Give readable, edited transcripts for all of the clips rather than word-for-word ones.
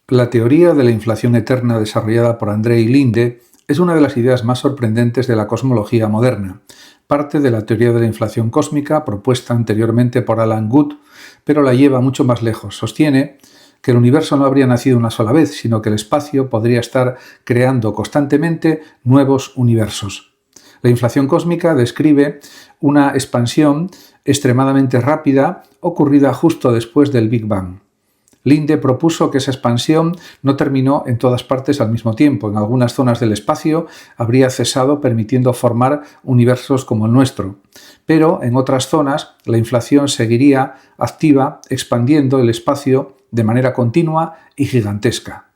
La teoría de la inflación eterna desarrollada por Andrei Linde es una de las ideas más sorprendentes de la cosmología moderna. Parte de la teoría de la inflación cósmica propuesta anteriormente por Alan Guth, pero la lleva mucho más lejos. Sostiene que el universo no habría nacido una sola vez, sino que el espacio podría estar creando constantemente nuevos universos. La inflación cósmica describe una expansión extremadamente rápida ocurrida justo después del Big Bang. Linde propuso que esa expansión no terminó en todas partes al mismo tiempo. En algunas zonas del espacio habría cesado, permitiendo formar universos como el nuestro. Pero en otras zonas la inflación seguiría activa, expandiendo el espacio de manera continua y gigantesca.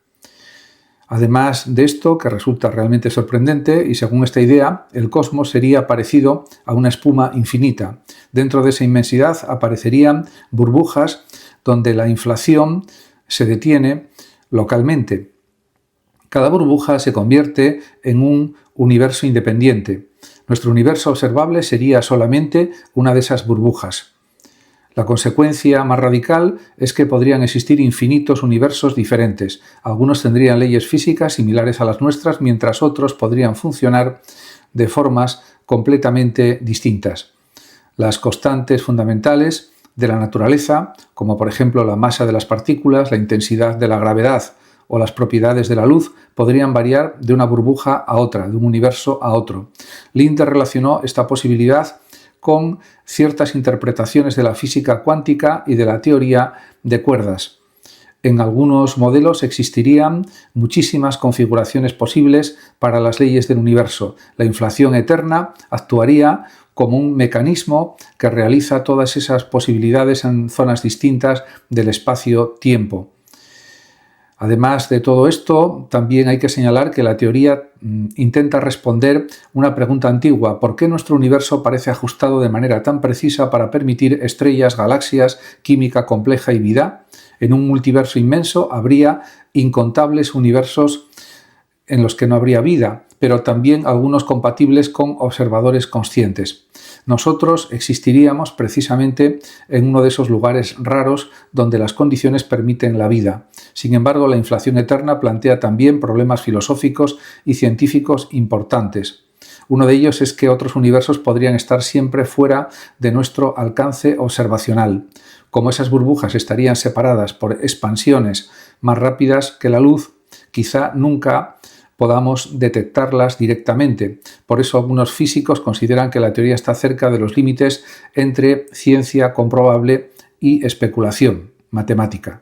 Además de esto, que resulta realmente sorprendente, y según esta idea, el cosmos sería parecido a una espuma infinita. Dentro de esa inmensidad aparecerían burbujas donde la inflación se detiene localmente. Cada burbuja se convierte en un universo independiente. Nuestro universo observable sería solamente una de esas burbujas. La consecuencia más radical es que podrían existir infinitos universos diferentes. Algunos tendrían leyes físicas similares a las nuestras, mientras otros podrían funcionar de formas completamente distintas. Las constantes fundamentales de la naturaleza, como por ejemplo la masa de las partículas, la intensidad de la gravedad o las propiedades de la luz, podrían variar de una burbuja a otra, de un universo a otro. Linde relacionó esta posibilidad con ciertas interpretaciones de la física cuántica y de la teoría de cuerdas. En algunos modelos existirían muchísimas configuraciones posibles para las leyes del universo. La inflación eterna actuaría como un mecanismo que realiza todas esas posibilidades en zonas distintas del espacio-tiempo. Además de todo esto, también hay que señalar que la teoría intenta responder una pregunta antigua: ¿por qué nuestro universo parece ajustado de manera tan precisa para permitir estrellas, galaxias, química compleja y vida? En un multiverso inmenso habría incontables universos en los que no habría vida, pero también algunos compatibles con observadores conscientes. Nosotros existiríamos precisamente en uno de esos lugares raros donde las condiciones permiten la vida. Sin embargo, la inflación eterna plantea también problemas filosóficos y científicos importantes. Uno de ellos es que otros universos podrían estar siempre fuera de nuestro alcance observacional. Como esas burbujas estarían separadas por expansiones más rápidas que la luz, quizá nunca podamos detectarlas directamente. Por eso algunos físicos consideran que la teoría está cerca de los límites entre ciencia comprobable y especulación matemática.